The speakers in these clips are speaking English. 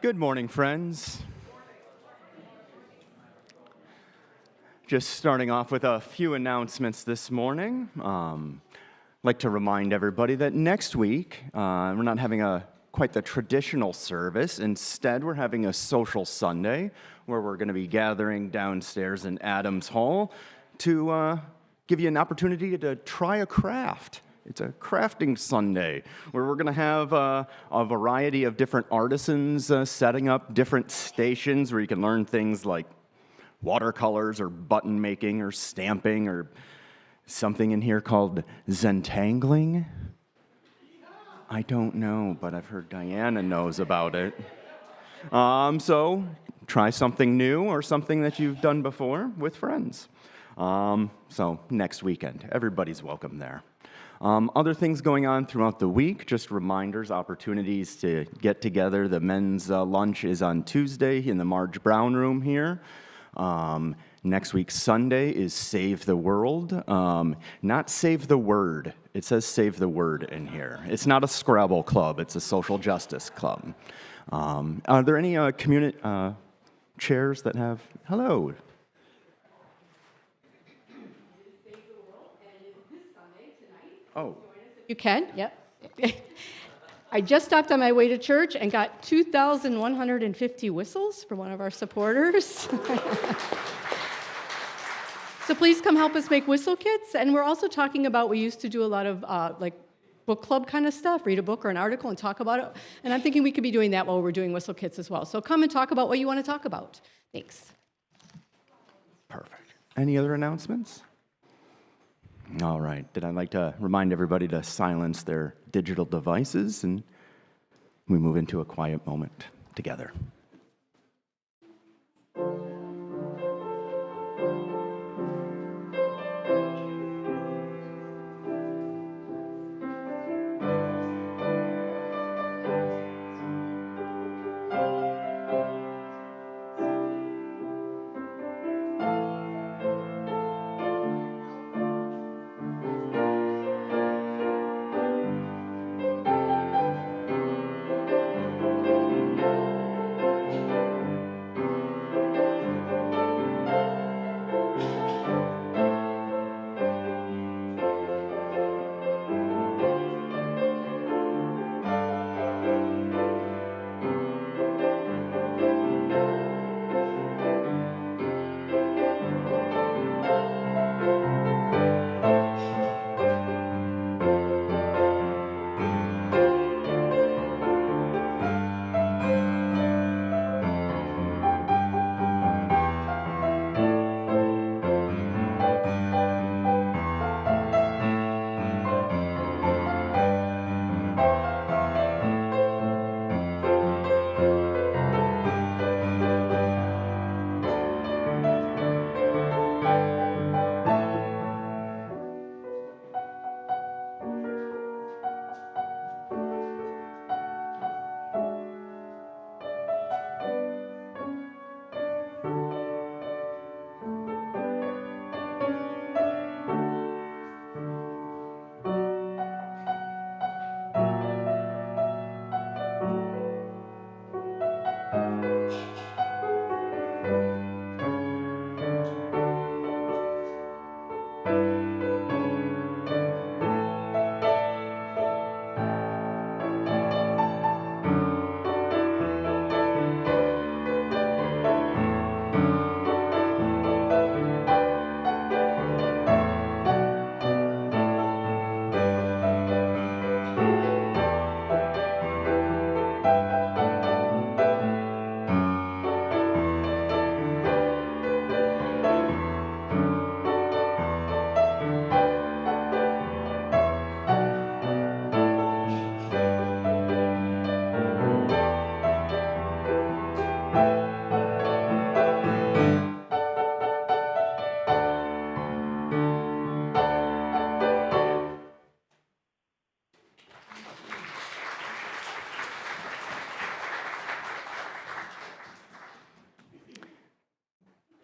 Good morning, friends. Just starting off with a few announcements this morning. I'd like to remind everybody that next week, we're not having quite the traditional service. Instead, we're having a social Sunday where we're going to be gathering downstairs in Adams Hall to give you an opportunity to try a craft. It's a crafting Sunday where we're going to have a variety of different artisans setting up different stations where you can learn things like watercolors or button making or stamping or something in here called zentangling. I don't know, but I've heard Diana knows about it. So try something new or something that you've done before with friends. So next weekend, everybody's welcome there. Other things going on throughout the week, just reminders, opportunities to get together. The men's lunch is on Tuesday in the Marge Brown room here. Next week, Sunday, is Save the World. Not Save the Word. It says Save the Word in here. It's not a Scrabble club. It's a social justice club. Are there any community chairs that have... Hello. Oh. You can, yep. I just stopped on my way to church and got 2,150 whistles from one of our supporters. So please come help us make whistle kits. And we're also talking about, we used to do a lot of like book club kind of stuff, read a book or an article and talk about it. And I'm thinking we could be doing that while we're doing whistle kits as well. So come and talk about what you want to talk about. Thanks. Perfect. Any other announcements? All right. I'd like to remind everybody to silence their digital devices, and we move into a quiet moment together.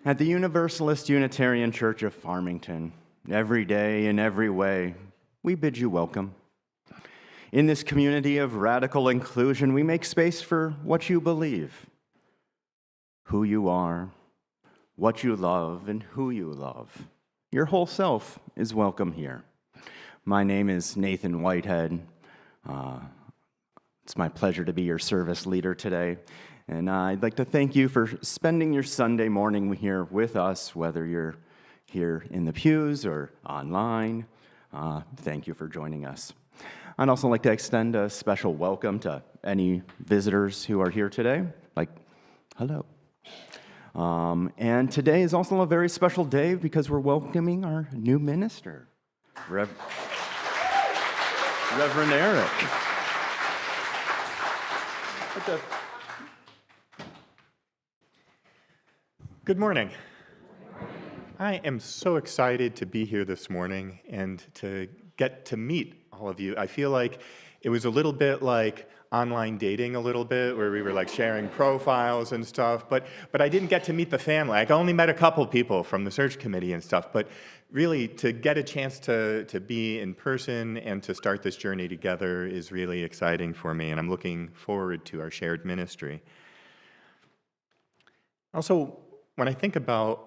At the Universalist Unitarian Church of Farmington, every day in every way, we bid you welcome. In this community of radical inclusion, we make space for what you believe, who you are, what you love, and who you love. Your whole self is welcome here. My name is Nathan Whitehead. It's my pleasure to be your service leader today. And I'd like to thank you for spending your Sunday morning here with us, whether you're here in the pews or online. Thank you for joining us. I'd also like to extend a special welcome to any visitors who are here today. Hello. And today is also a very special day because we're welcoming our new minister, Reverend Eric. Good morning. I am so excited to be here this morning and to get to meet all of you. I feel like it was a little bit like online dating a little bit, where we were like sharing profiles and stuff, but I didn't get to meet the family. I only met a couple people from the search committee and stuff, but really to get a chance to be in person and to start this journey together is really exciting for me, and I'm looking forward to our shared ministry. Also, when I think about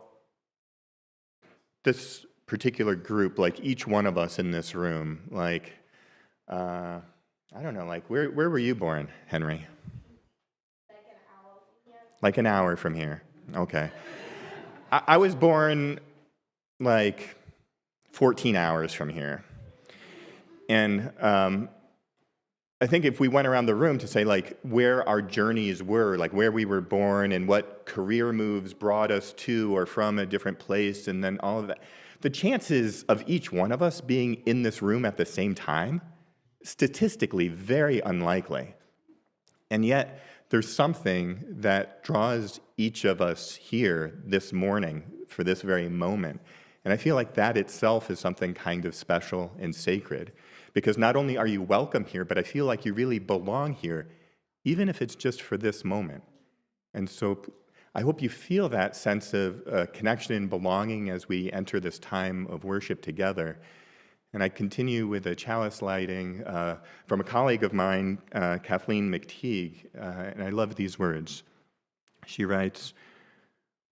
this particular group, like each one of us in this room, I don't know, where were you born, Henry? Like an hour from here. Okay. I was born 14 hours from here. And I think if we went around the room to say where our journeys were, where we were born and what career moves brought us to or from a different place, and then all of that, the chances of each one of us being in this room at the same time, statistically very unlikely. And yet there's something that draws each of us here this morning for this very moment. And I feel like that itself is something kind of special and sacred, because not only are you welcome here, but I feel like you really belong here, even if it's just for this moment. And so I hope you feel that sense of connection and belonging as we enter this time of worship together. And I continue with a chalice lighting from a colleague of mine, Kathleen McTeague, and I love these words. She writes,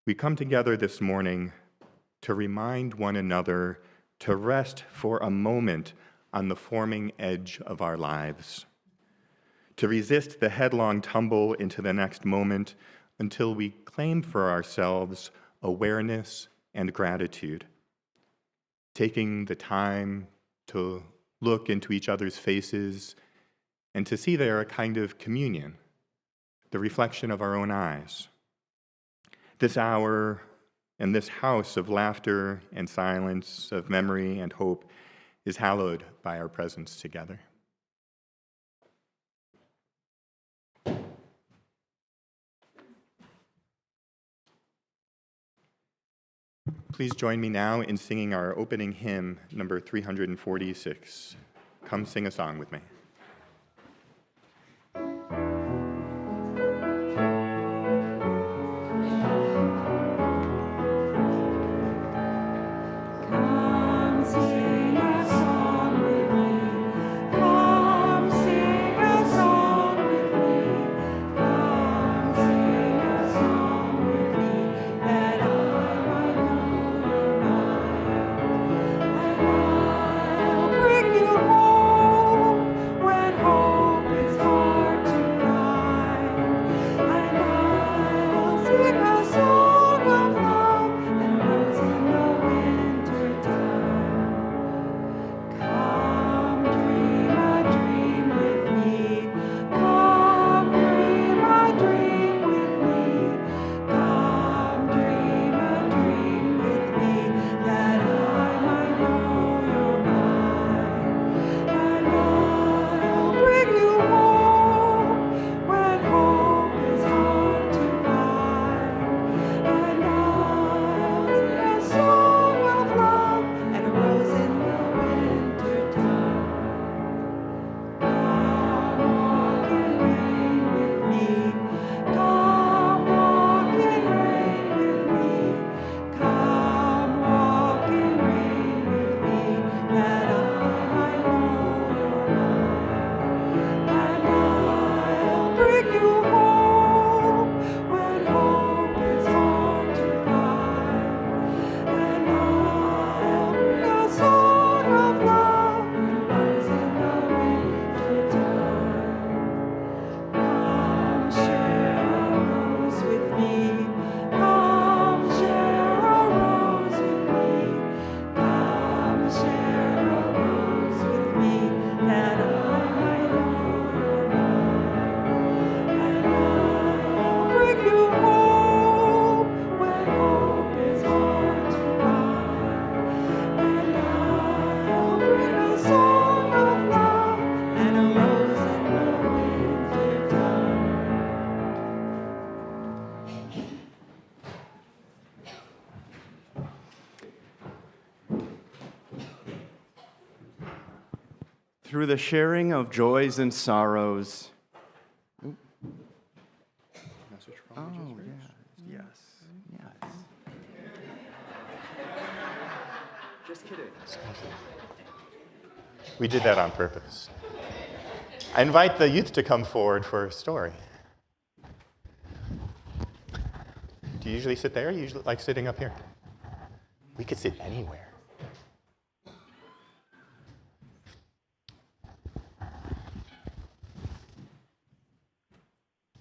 "We come together this morning to remind one another to rest for a moment on the forming edge of our lives, to resist the headlong tumble into the next moment until we claim for ourselves awareness and gratitude, taking the time to look into each other's faces and to see there a kind of communion, the reflection of our own eyes. This hour and this house of laughter and silence, of memory and hope, is hallowed by our presence together." Please join me now in singing our opening hymn, number 346. Come sing a song with me. Bring you home. through the sharing of joys and sorrows. Oh, yes, yes. Just kidding. We did that on purpose. I invite the youth to come forward for a story. Do you usually sit there? Or you usually like sitting up here? We could sit anywhere.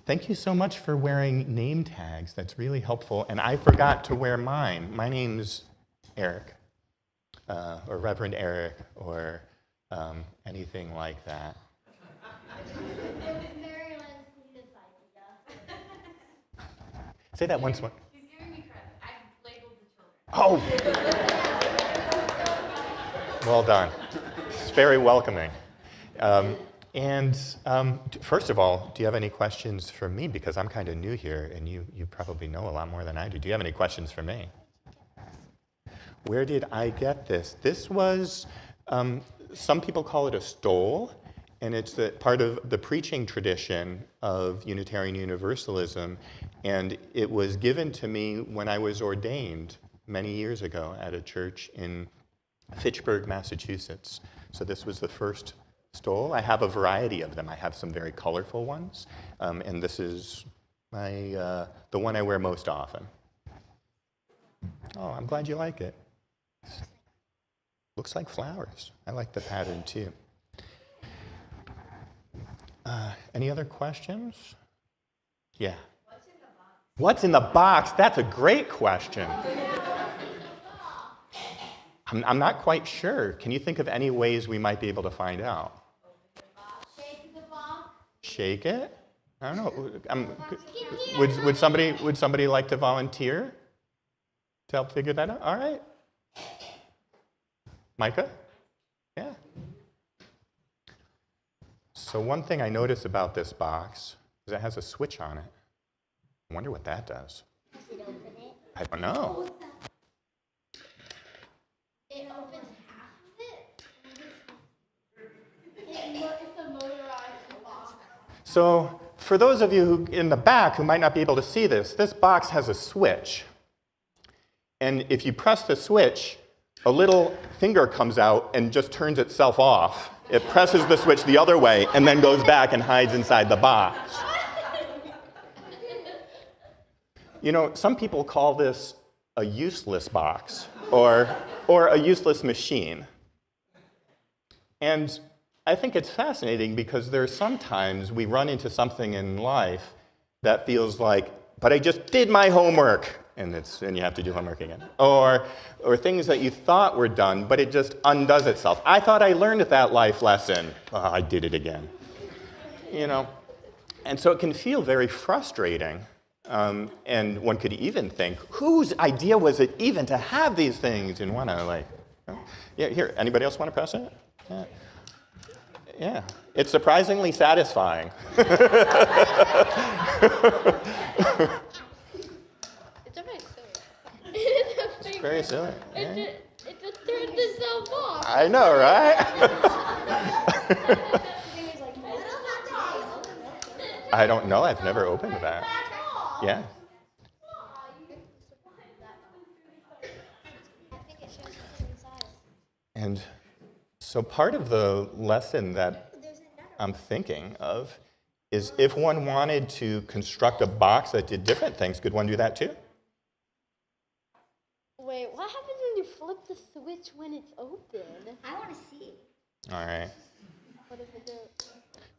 Thank you so much for wearing name tags. That's really helpful. And I forgot to wear mine. My name's Eric, or Reverend Eric, or anything like that. Say that once more. He's giving me credit. I've labeled the children. Oh! Well done. It's very welcoming. First of all, do you have any questions for me? Because I'm kind of new here, and you probably know a lot more than I do. Do you have any questions for me? Where did I get this? This was, some people call it a stole, and it's part of the preaching tradition of Unitarian Universalism, and it was given to me when I was ordained many years ago at a church in Fitchburg, Massachusetts. So this was the first stole. I have a variety of them. I have some very colorful ones, and this is the one I wear most often. Oh, I'm glad you like it. Looks like flowers. I like the pattern too. Any other questions? Yeah. What's in the box? That's a great question. I'm not quite sure. Can you think of any ways we might be able to find out? Shake the box. Shake it? I don't know. Would somebody like to volunteer to help figure that out? All right. Micah? Yeah. So one thing I noticed about this box is it has a switch on it. I wonder what that does. Does it open it? I don't know. It opens half of it? It's a motorized box. So for those of you who, in the back who might not be able to see this box has a switch. And if you press the switch, a little finger comes out and just turns itself off. It presses the switch the other way and then goes back and hides inside the box. You know, some people call this a useless box or a useless machine. And I think it's fascinating because there's sometimes we run into something in life that feels like, but I just did my homework, and you have to do homework again. Or things that you thought were done, but it just undoes itself. I thought I learned that life lesson. Oh, I did it again. You know, and so it can feel very frustrating. And one could even think, whose idea was it even to have these things and want to yeah, here, anybody else want to press it? Yeah. Yeah, it's surprisingly satisfying. It's a very silly. It's very silly. Yeah. It just turned itself off. I know, right? I don't know. I've never opened that. Yeah. And so part of the lesson that I'm thinking of is if one wanted to construct a box that did different things, could one do that too? Wait, what happens when you flip the switch when it's open? I want to see. All right. What if it does?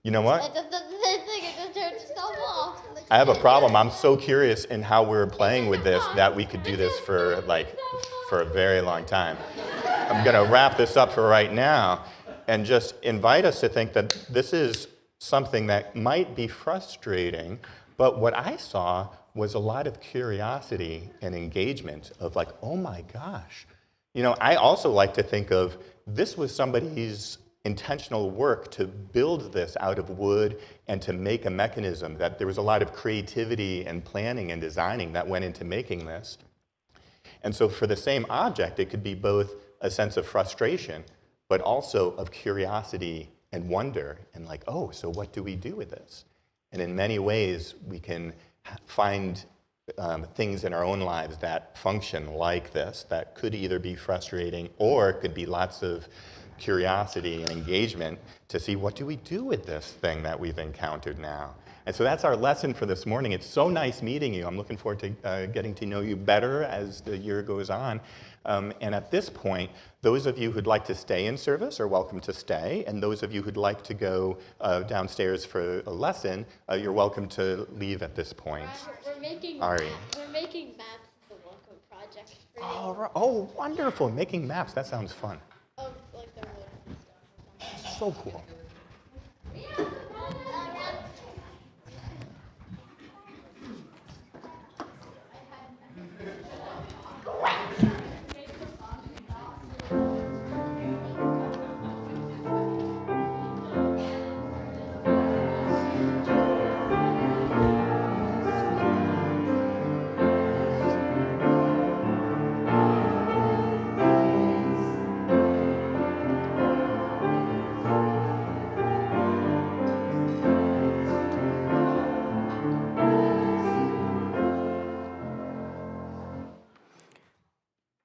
You know what? It just does the same thing. It just turns itself off. I have a problem. I'm so curious in how we're playing with this that we could do this for a very long time. I'm going to wrap this up for right now and just invite us to think that this is something that might be frustrating, but what I saw was a lot of curiosity and engagement of like, oh my gosh. You know, I also like to think of this was somebody's intentional work to build this out of wood and to make a mechanism, that there was a lot of creativity and planning and designing that went into making this. And so for the same object, it could be both a sense of frustration, but also of curiosity and wonder and like, oh, so what do we do with this? And in many ways, we can find things in our own lives that function like this, that could either be frustrating or could be lots of curiosity and engagement to see what do we do with this thing that we've encountered now. And so that's our lesson for this morning. It's so nice meeting you. I'm looking forward to getting to know you better as the year goes on. And at this point, those of you who'd like to stay in service are welcome to stay. And those of you who'd like to go downstairs for a lesson, you're welcome to leave at this point. We're making Ari. we're making maps of the welcome project for you. Oh, right. Oh, wonderful. Making maps. That sounds fun. Of like the road and stuff or something. So cool.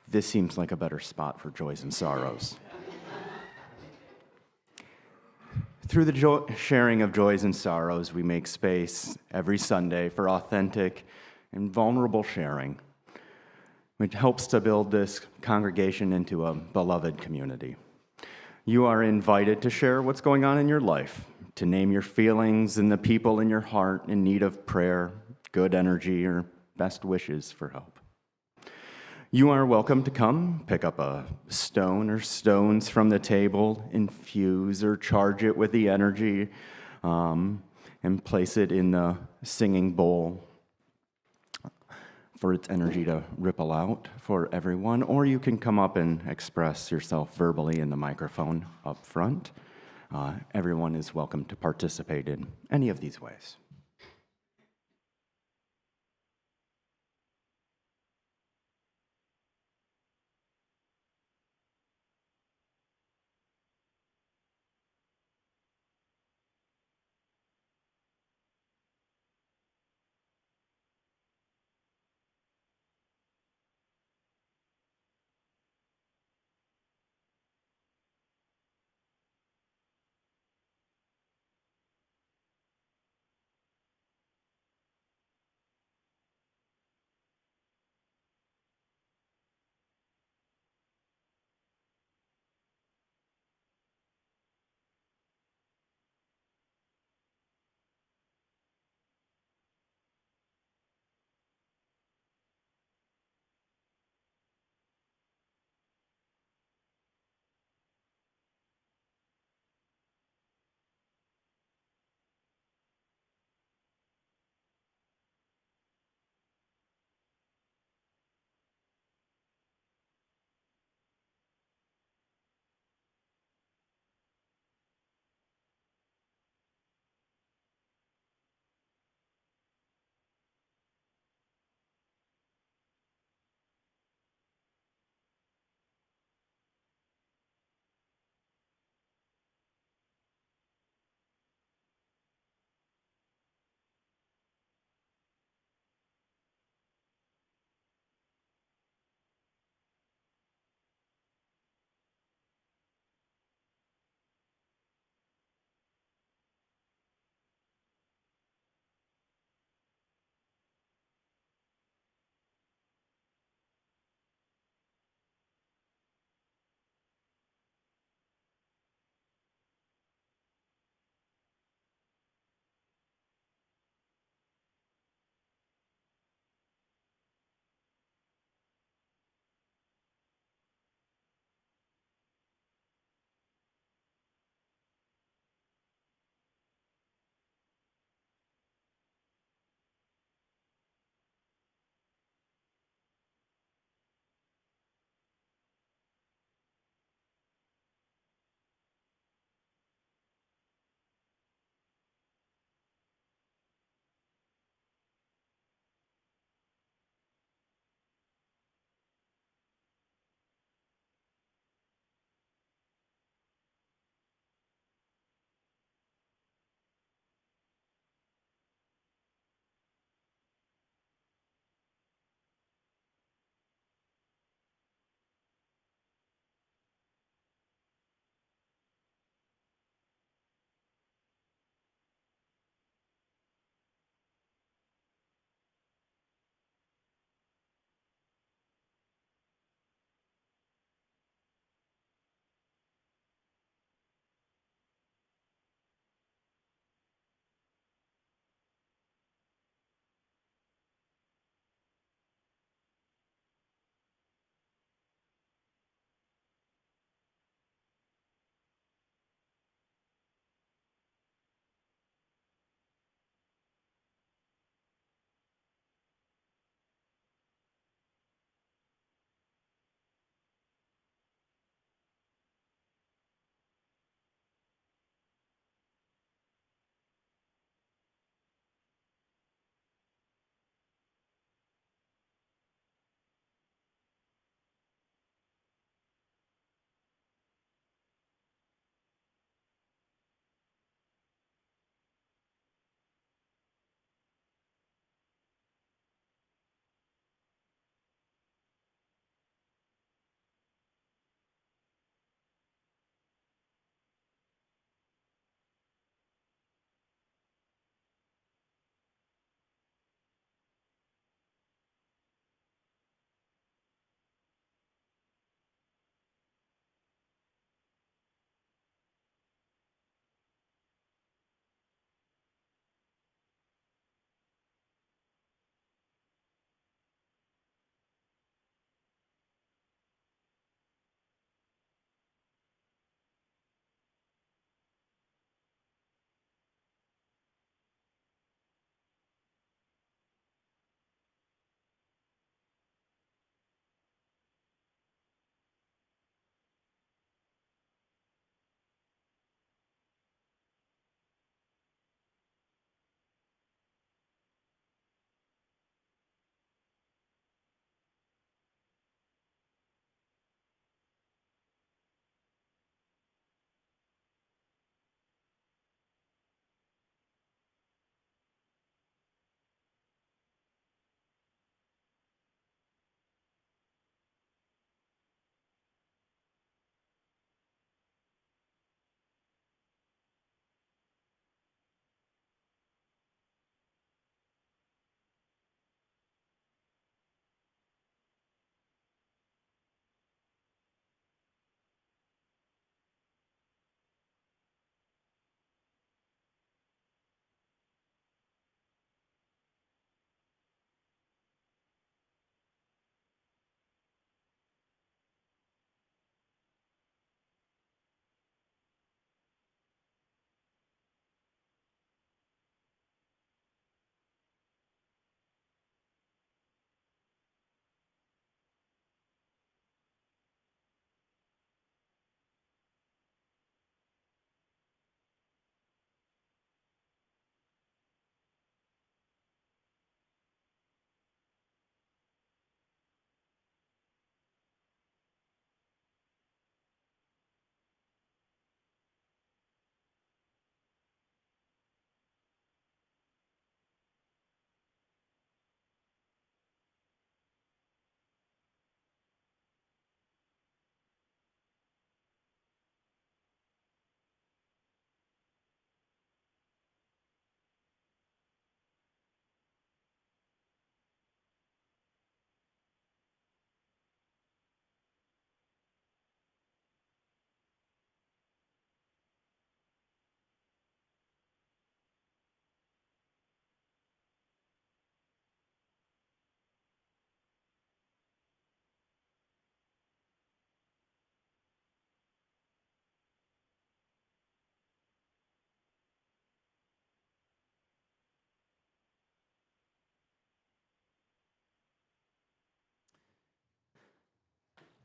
This seems like a better spot for joys and sorrows. Through the sharing of joys and sorrows, we make space every Sunday for authentic and vulnerable sharing, which helps to build this congregation into a beloved community. You are invited to share what's going on in your life, to name your feelings and the people in your heart in need of prayer, good energy, or best wishes for help. You are welcome to come, pick up a stone or stones from the table, infuse or charge it with the energy, and place it in the singing bowl for its energy to ripple out for everyone. Or you can come up and express yourself verbally in the microphone up front. Everyone is welcome to participate in any of these ways.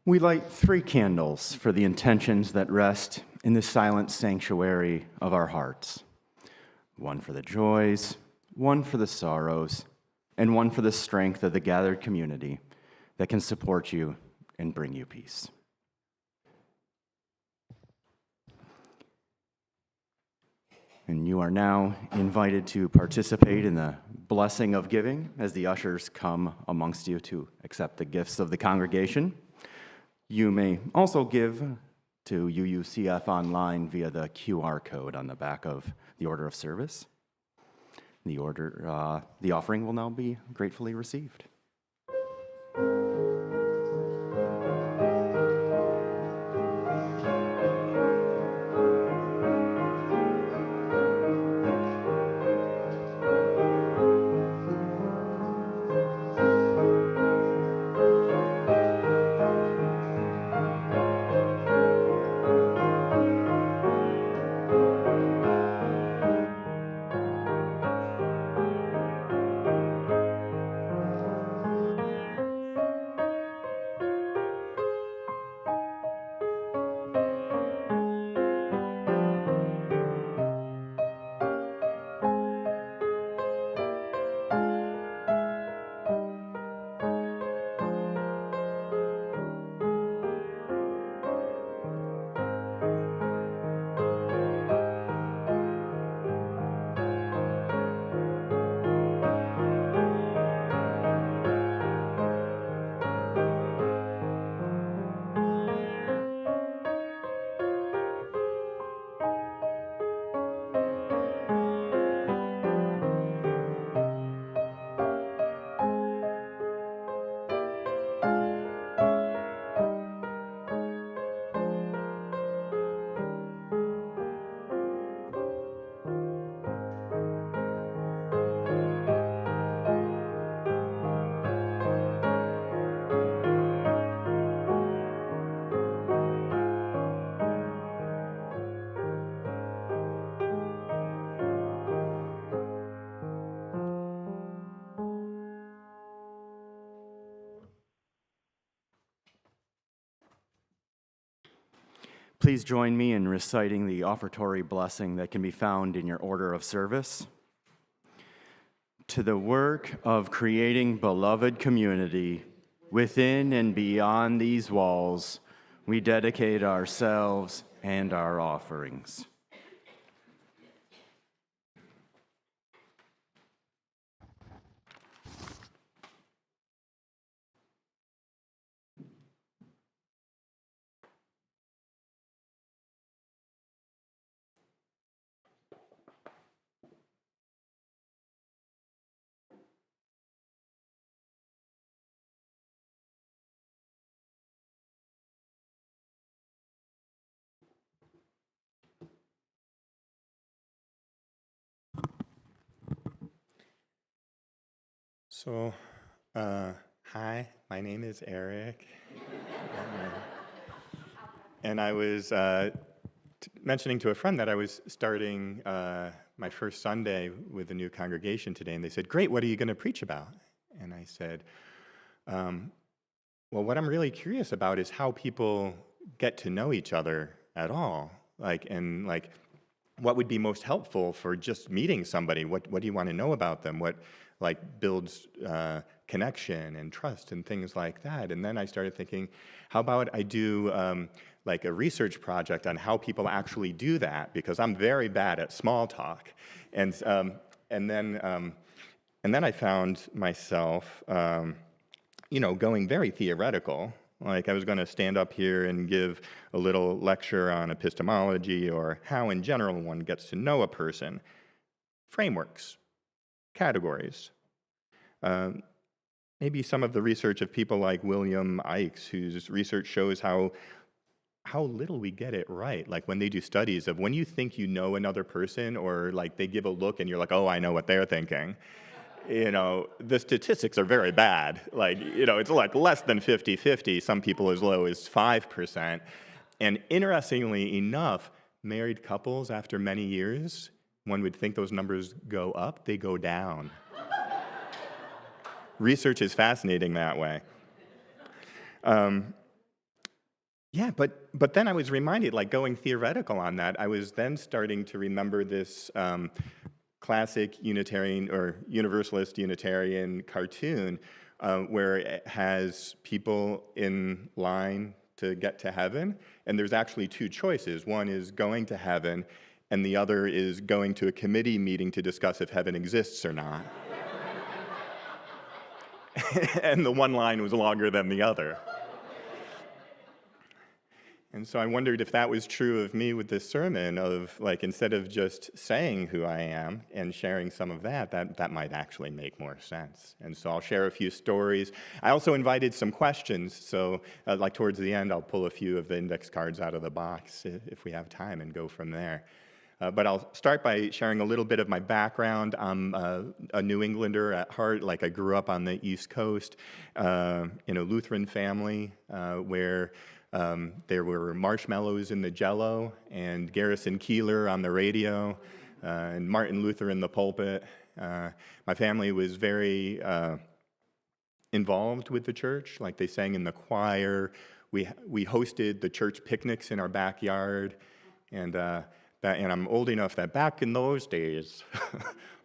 We light 3 candles for the intentions that rest in the silent sanctuary of our hearts. One for the joys, one for the sorrows, and one for the strength of the gathered community that can support you and bring you peace. And you are now invited to participate in the blessing of giving as the ushers come amongst you to accept the gifts of the congregation. You may also give to UUCF online via the QR code on the back of the order of service. The offering will now be gratefully received. Please join me in reciting the offertory blessing that can be found in your order of service. To the work of creating beloved community within and beyond these walls, we dedicate ourselves and our offerings. So, hi, my name is Eric. And I was mentioning to a friend that I was starting my first Sunday with the new congregation today, and they said, "Great, what are you going to preach about?" And I said, well, what I'm really curious about is how people get to know each other at all. And what would be most helpful for just meeting somebody? What do you want to know about them? What builds connection and trust and things like that? And then I started thinking, how about I do a research project on how people actually do that, because I'm very bad at small talk. And then I found myself going very theoretical. I was going to stand up here and give a little lecture on epistemology or how in general one gets to know a person. Frameworks, categories. Maybe some of the research of people like William Ikes, whose research shows how little we get it right. When they do studies of when you think you know another person, or they give a look and you're like, oh, I know what they're thinking. The statistics are very bad. It's less than 50-50, some people as low as 5%. And interestingly enough, married couples after many years, one would think those numbers go up, they go down. Research is fascinating that way. Yeah, but then I was reminded, like going theoretical on that, I was then starting to remember this classic Unitarian or Universalist Unitarian cartoon where it has people in line to get to heaven, and there's actually two choices. One is going to heaven, and the other is going to a committee meeting to discuss if heaven exists or not. And the one line was longer than the other. And so I wondered if that was true of me with this sermon, of like, instead of just saying who I am and sharing some of that might actually make more sense. And so I'll share a few stories. I also invited some questions, so like towards the end, I'll pull a few of the index cards out of the box if we have time and go from there. But I'll start by sharing a little bit of my background. I'm a New Englander at heart. Like I grew up on the East Coast in a Lutheran family where there were marshmallows in the Jell-O and Garrison Keillor on the radio and Martin Luther in the pulpit. My family was very involved with the church. Like they sang in the choir. We hosted the church picnics in our backyard, and I'm old enough that back in those days,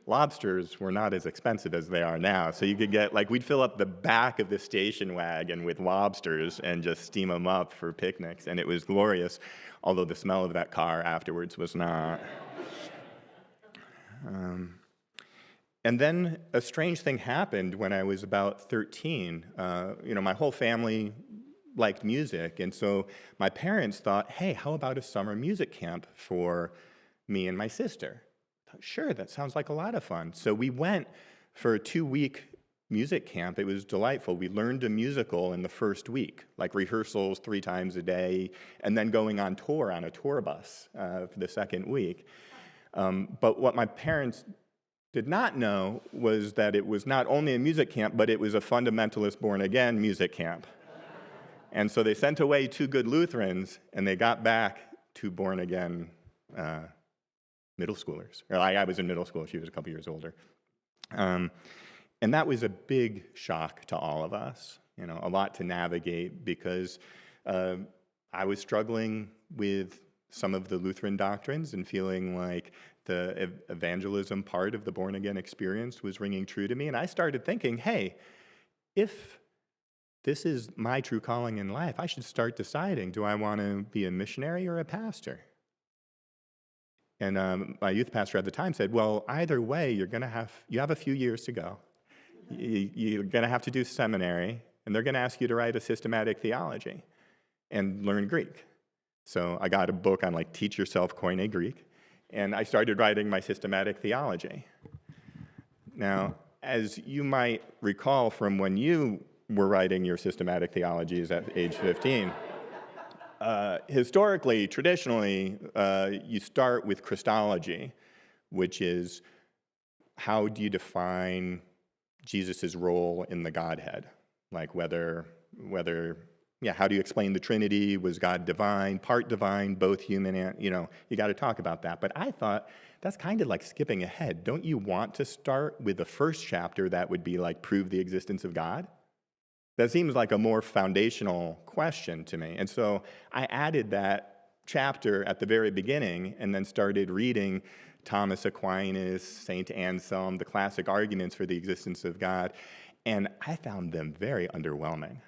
lobsters were not as expensive as they are now. So you could get, like, we'd fill up the back of the station wagon with lobsters and just steam them up for picnics. And it was glorious, although the smell of that car afterwards was not. And then a strange thing happened when I was about 13. My whole family liked music, and so my parents thought, hey, how about a summer music camp for me and my sister? I thought, sure, that sounds like a lot of fun. So we went for a 2-week music camp. It was delightful. We learned a musical in the first week, like rehearsals 3 times a day, and then going on tour on a tour bus for the second week. But what my parents did not know was that it was not only a music camp, but it was a fundamentalist born-again music camp. And so they sent away 2 good Lutherans, and they got back 2 born-again middle schoolers. Or I was in middle school. She was a couple years older. And that was a big shock to all of us, a lot to navigate, because I was struggling with some of the Lutheran doctrines and feeling like the evangelism part of the born-again experience was ringing true to me. And I started thinking, hey, if this is my true calling in life, I should start deciding, do I want to be a missionary or a pastor? And my youth pastor at the time said, well, either way, you have a few years to go. You're going to have to do seminary, and they're going to ask you to write a systematic theology and learn Greek. So I got a book on, like, teach yourself Koine Greek, and I started writing my systematic theology. Now, as you might recall from when you were writing your systematic theologies at age 15. Historically, traditionally, you start with Christology, which is how do you define Jesus' role in the Godhead? Like how do you explain the Trinity? Was God divine, both human and, you got to talk about that. But I thought, that's kind of like skipping ahead. Don't you want to start with the first chapter that would be like, prove the existence of God? That seems like a more foundational question to me. And so I added that chapter at the very beginning and then started reading Thomas Aquinas, St. Anselm, the classic arguments for the existence of God, and I found them very underwhelming.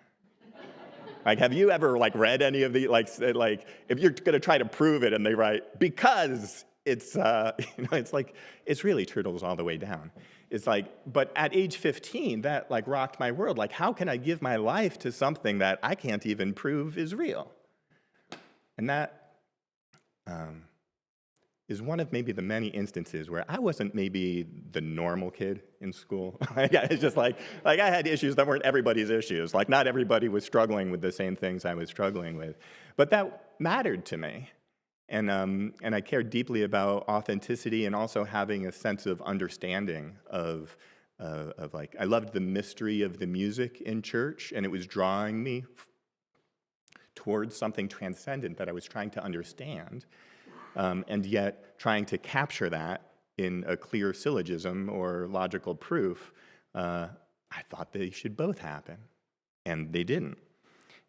Like, have you ever read any of the, like if you're going to try to prove it and they write, because it's, it's really turtles all the way down. It's like, but at age 15, that rocked my world. Like, how can I give my life to something that I can't even prove is real? And that is one of maybe the many instances where I wasn't maybe the normal kid in school. It's just like I had issues that weren't everybody's issues. Like, not everybody was struggling with the same things I was struggling with. But that mattered to me. And I cared deeply about authenticity and also having a sense of understanding of I loved the mystery of the music in church, and it was drawing me towards something transcendent that I was trying to understand, and yet trying to capture that in a clear syllogism or logical proof. I thought they should both happen, and they didn't.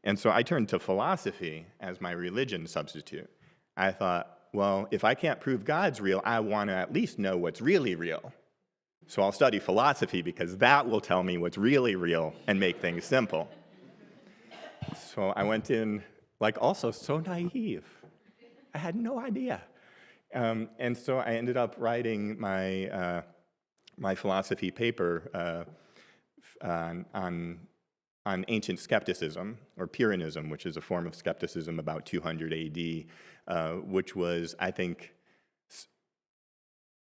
And so I turned to philosophy as my religion substitute. I thought, well, if I can't prove God's real, I want to at least know what's really real. So I'll study philosophy because that will tell me what's really real and make things simple. So I went in, also so naive. I had no idea. And so I ended up writing my philosophy paper on ancient skepticism, or Pyrrhonism, which is a form of skepticism about 200 AD, which was, I think,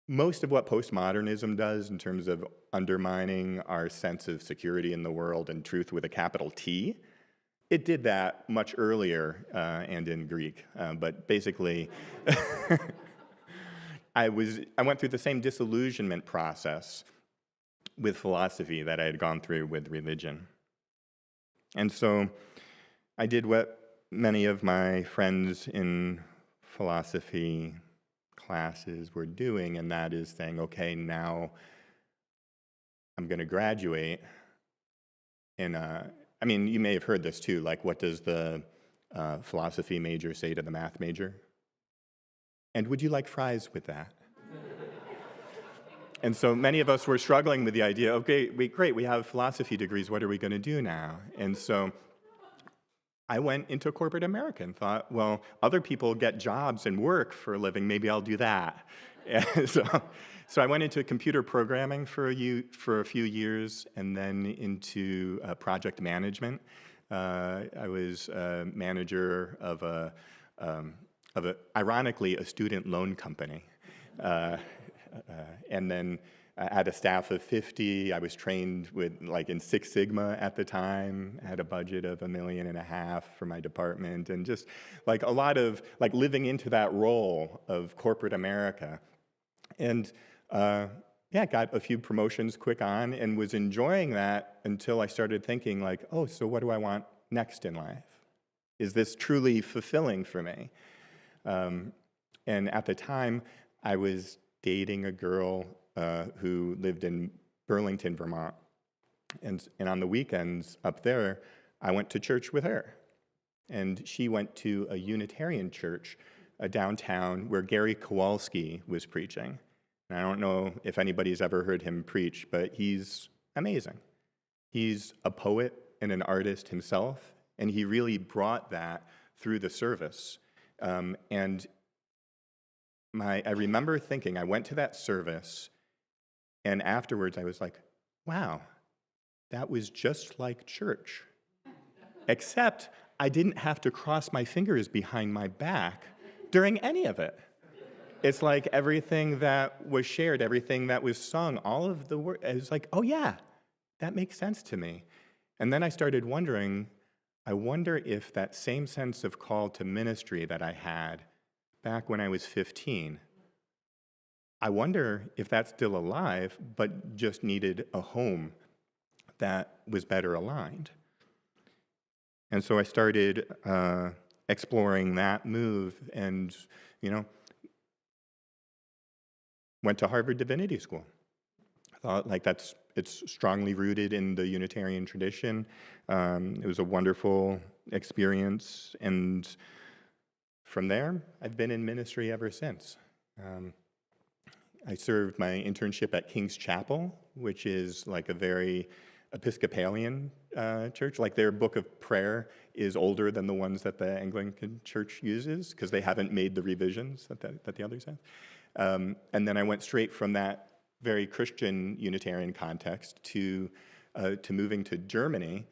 most of what postmodernism does in terms of undermining our sense of security in the world and truth with a capital T. It did that much earlier and in Greek, but basically, I went through the same disillusionment process with philosophy that I had gone through with religion. And so I did what many of my friends in philosophy classes were doing, and that is saying, okay, now I'm going to graduate. And you may have heard this too, what does the philosophy major say to the math major? And would you like fries with that? And so many of us were struggling with the idea, okay, great, we have philosophy degrees, what are we going to do now? And so I went into corporate America and thought, well, other people get jobs and work for a living, maybe I'll do that. And so I went into computer programming for a few years, and then into project management. I was a manager of ironically, a student loan company. And then I had a staff of 50. I was trained in Six Sigma at the time. I had a budget of $1.5 million for my department, and just a lot of living into that role of corporate America. And got a few promotions quick on, and was enjoying that until I started thinking oh, so what do I want next in life? Is this truly fulfilling for me? And at the time, I was dating a girl who lived in Burlington, Vermont. And on the weekends up there, I went to church with her. And she went to a Unitarian church downtown where Gary Kowalski was preaching. And I don't know if anybody's ever heard him preach, but he's amazing. He's a poet and an artist himself, and he really brought that through the service. I remember thinking, I went to that service, and afterwards I was like, wow, that was just like church. Except I didn't have to cross my fingers behind my back during any of it. It's like everything that was shared, everything that was sung, all of the words, it was like, oh yeah, that makes sense to me. And then I started wondering, I wonder if that same sense of call to ministry that I had back when I was 15, I wonder if that's still alive, but just needed a home that was better aligned. And so I started exploring that move, and went to Harvard Divinity School. I thought it's strongly rooted in the Unitarian tradition. It was a wonderful experience, and from there, I've been in ministry ever since. I served my internship at King's Chapel, which is a very Episcopalian church. Their book of prayer is older than the ones that the Anglican Church uses, because they haven't made the revisions that the others have. And then I went straight from that very Christian Unitarian context to moving to Germany,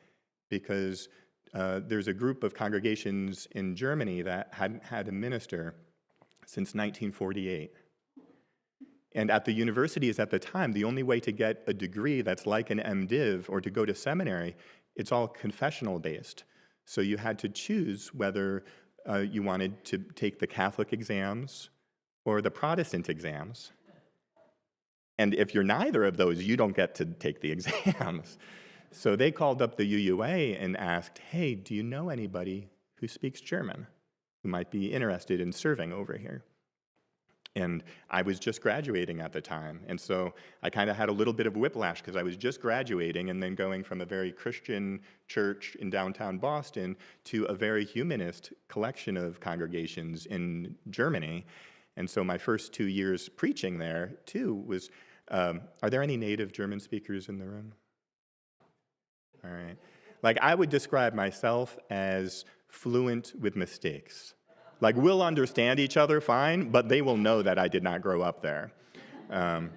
because there's a group of congregations in Germany that hadn't had a minister since 1948. And at the universities at the time, the only way to get a degree that's like an MDiv or to go to seminary, it's all confessional based. So you had to choose whether you wanted to take the Catholic exams or the Protestant exams. And if you're neither of those, you don't get to take the exams. So they called up the UUA and asked, hey, do you know anybody who speaks German who might be interested in serving over here? And I was just graduating at the time. And so I kind of had a little bit of whiplash because I was just graduating and then going from a very Christian church in downtown Boston to a very humanist collection of congregations in Germany. And so my first 2 years preaching there, too, was, are there any native German speakers in the room? All right. Like, I would describe myself as fluent with mistakes. Like, we'll understand each other fine, but they will know that I did not grow up there. And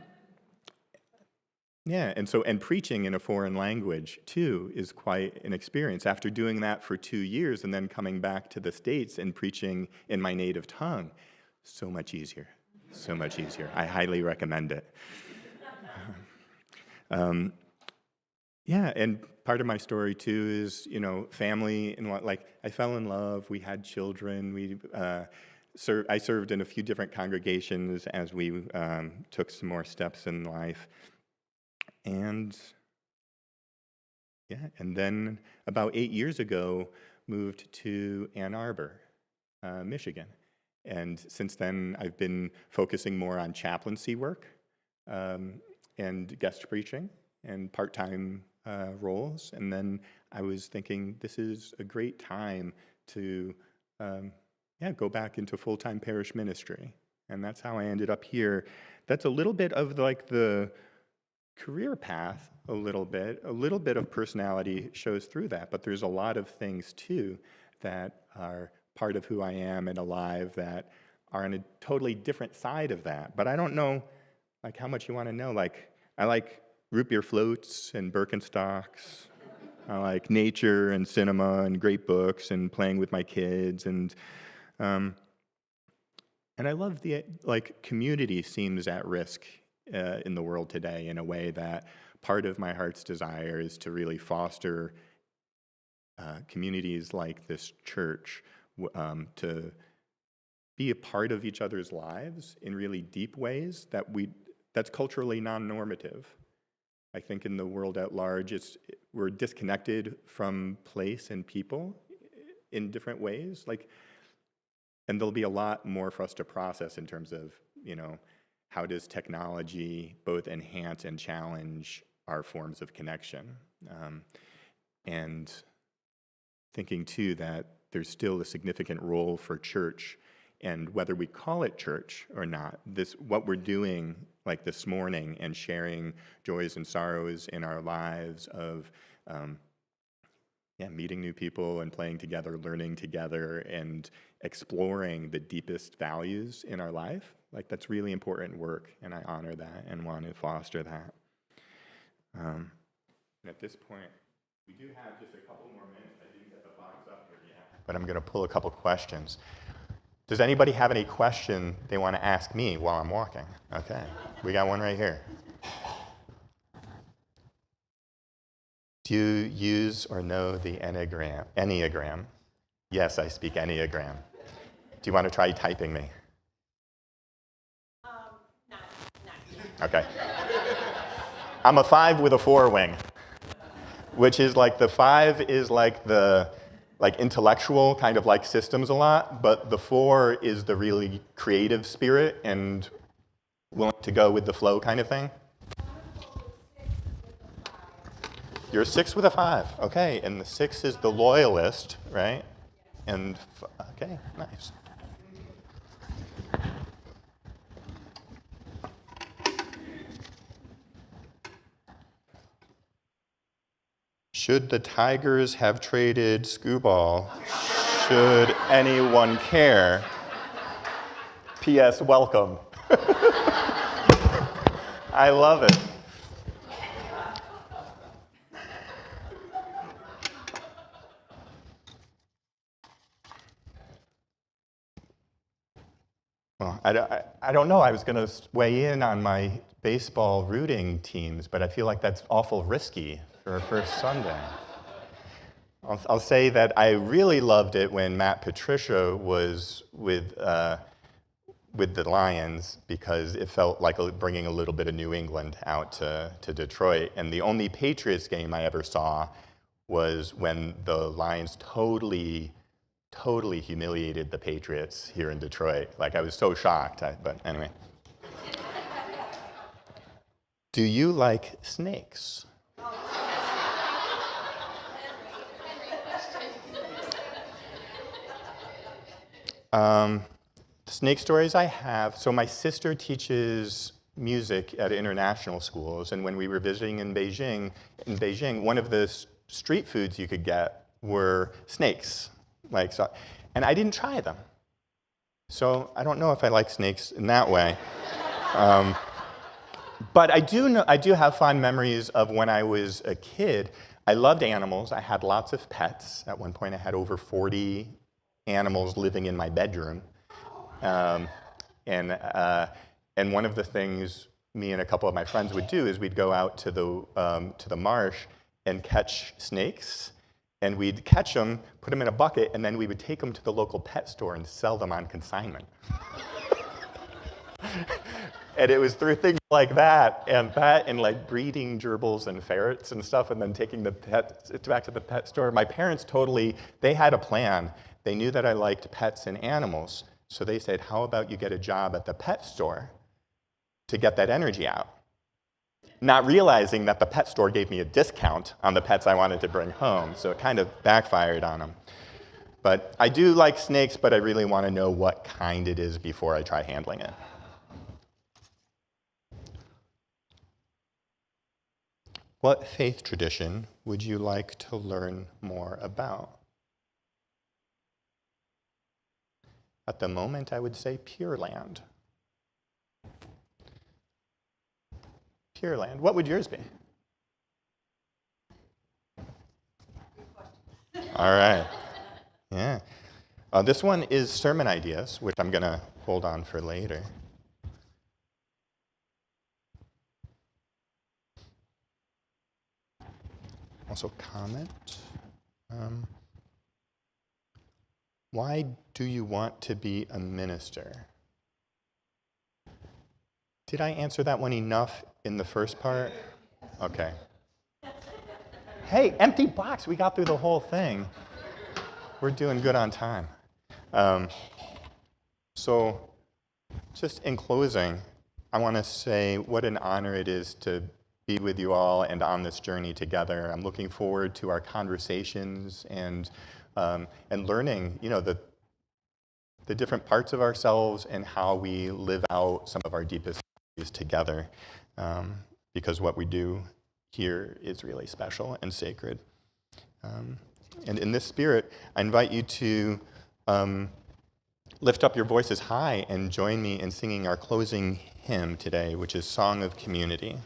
preaching in a foreign language, too, is quite an experience. After doing that for 2 years and then coming back to the States and preaching in my native tongue, so much easier, so much easier. I highly recommend it. And part of my story, too, is, family and what, like, I fell in love, we had children, I served in a few different congregations as we took some more steps in life. And then about 8 years ago, moved to Ann Arbor, Michigan. And since then, I've been focusing more on chaplaincy work and guest preaching and part-time roles. And then I was thinking, this is a great time to go back into full-time parish ministry. And that's how I ended up here. That's a little bit of like the career path, a little bit of personality shows through that, but there's a lot of things too that are part of who I am and alive that are on a totally different side of that. But I don't know like how much you want to know. Like, I like root beer floats and Birkenstocks. I like nature and cinema and great books and playing with my kids and I love the community seems at risk in the world today in a way that part of my heart's desire is to really foster communities like this church to be a part of each other's lives in really deep ways that's culturally non-normative. I think in the world at large, we're disconnected from place and people in different ways. And there'll be a lot more for us to process in terms of, how does technology both enhance and challenge our forms of connection? And thinking too that there's still a significant role for church, and whether we call it church or not, what we're doing like this morning and sharing joys and sorrows in our lives of meeting new people and playing together, learning together, and exploring the deepest values in our life. Like, that's really important work, and I honor that and want to foster that. And at this point, we do have just a couple more minutes. I didn't get the box up here yet, but I'm going to pull a couple questions. Does anybody have any question they want to ask me while I'm walking? Okay, we got one right here. Do you use or know the Enneagram? Yes, I speak Enneagram. Do you want to try typing me? Not Okay. I'm a 5 with a 4 wing, which is like the 5 is like the intellectual, kind of like systems a lot, but the 4 is the really creative spirit and willing to go with the flow kind of thing. You're a 6 with a 5, okay, and the 6 is the loyalist, right? And, okay, nice. Should the Tigers have traded Scooball? Should anyone care? P.S. Welcome. I love it. Well, I don't know. I was going to weigh in on my baseball rooting teams, but I feel like that's awful risky for a first Sunday. I'll say that I really loved it when Matt Patricia was with the Lions, because it felt like bringing a little bit of New England out to Detroit. And the only Patriots game I ever saw was when the Lions totally totally humiliated the Patriots here in Detroit. Like, I was so shocked, but anyway. Do you like snakes? Snake stories I have. So my sister teaches music at international schools, and when we were visiting in Beijing, one of the street foods you could get were snakes. And I didn't try them. So I don't know if I like snakes in that way. But I do have fond memories of when I was a kid. I loved animals. I had lots of pets. At one point, I had over 40 animals living in my bedroom. And one of the things me and a couple of my friends would do is we'd go out to the marsh and catch snakes. And we'd catch them, put them in a bucket, and then we would take them to the local pet store and sell them on consignment. And it was through things like that and like breeding gerbils and ferrets and stuff, and then taking the pets back to the pet store. My parents they had a plan. They knew that I liked pets and animals, so they said, how about you get a job at the pet store to get that energy out? Not realizing that the pet store gave me a discount on the pets I wanted to bring home, so it kind of backfired on them. But I do like snakes, but I really want to know what kind it is before I try handling it. What faith tradition would you like to learn more about? At the moment, I would say Pure Land. Pure Land. What would yours be? All right. Yeah. This one is sermon ideas, which I'm going to hold on for later. Also comment. Why do you want to be a minister? Did I answer that one enough in the first part? Okay. Hey, empty box. We got through the whole thing. We're doing good on time. So just in closing, I want to say what an honor it is to be with you all and on this journey together. I'm looking forward to our conversations and learning, the different parts of ourselves and how we live out some of our deepest values together, because what we do here is really special and sacred. And in this spirit, I invite you to lift up your voices high and join me in singing our closing hymn today, which is Song of Community.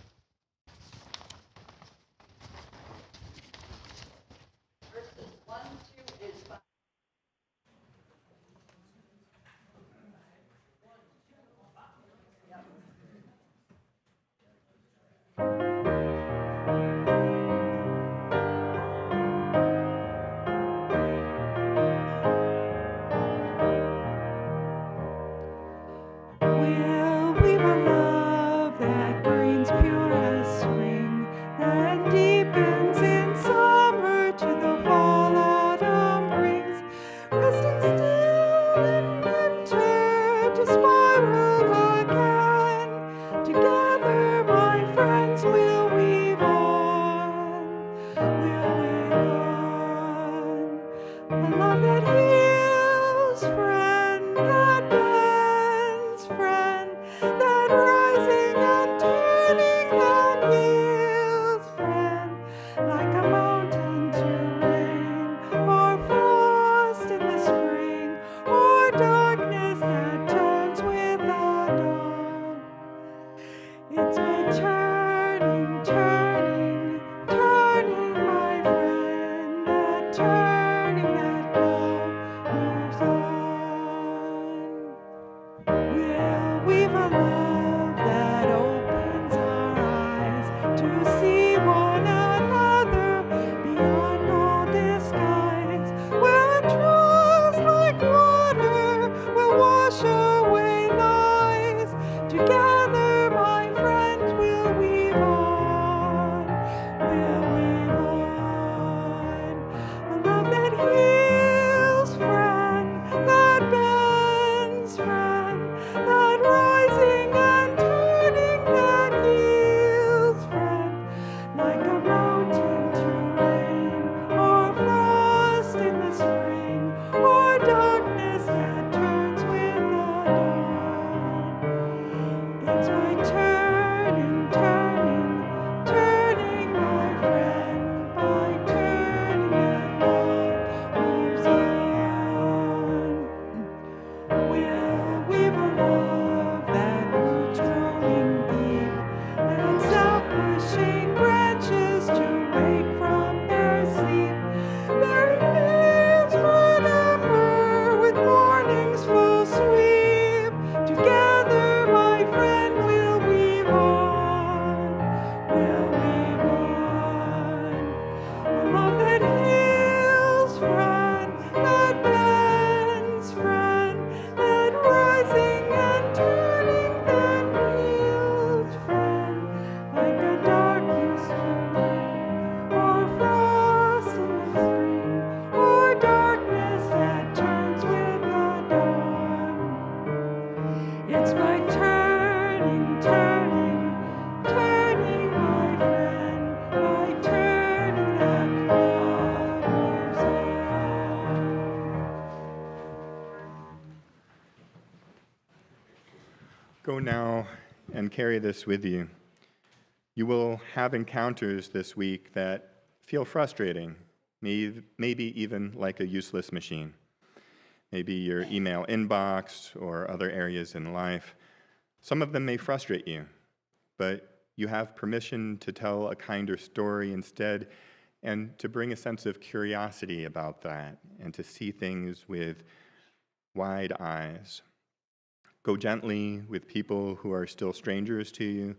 We've a love. It's my turning, turning, turning, my friend, my turning that love moves on. We'll weave a love that roots growing deep and stop pushing branches to wake from their sleep. Their leaves forever with morning's full sweep. Together, my friend, we'll weave on. We'll weave on. A love that heals, friend, that bends, friend, that rising and turning, then heals, friend, like a darkness or frost in the spring, or darkness that turns with the dawn. It's my turning, turning, turning, my friend, my turning that love moves on. Go now and carry this with you. You will have encounters this week that feel frustrating, maybe even like a useless machine. Maybe your email inbox or other areas in life. Some of them may frustrate you, but you have permission to tell a kinder story instead and to bring a sense of curiosity about that and to see things with wide eyes. Go gently with people who are still strangers to you,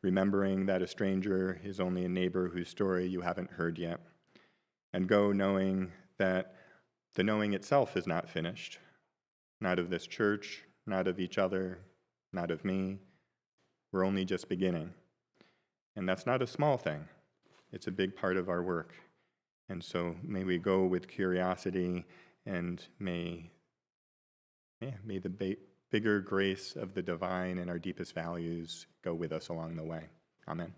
remembering that a stranger is only a neighbor whose story you haven't heard yet. And go knowing that the knowing itself is not finished, not of this church, not of each other, not of me. We're only just beginning. And that's not a small thing. It's a big part of our work. And so may we go with curiosity, and may the bigger grace of the divine and our deepest values go with us along the way. Amen.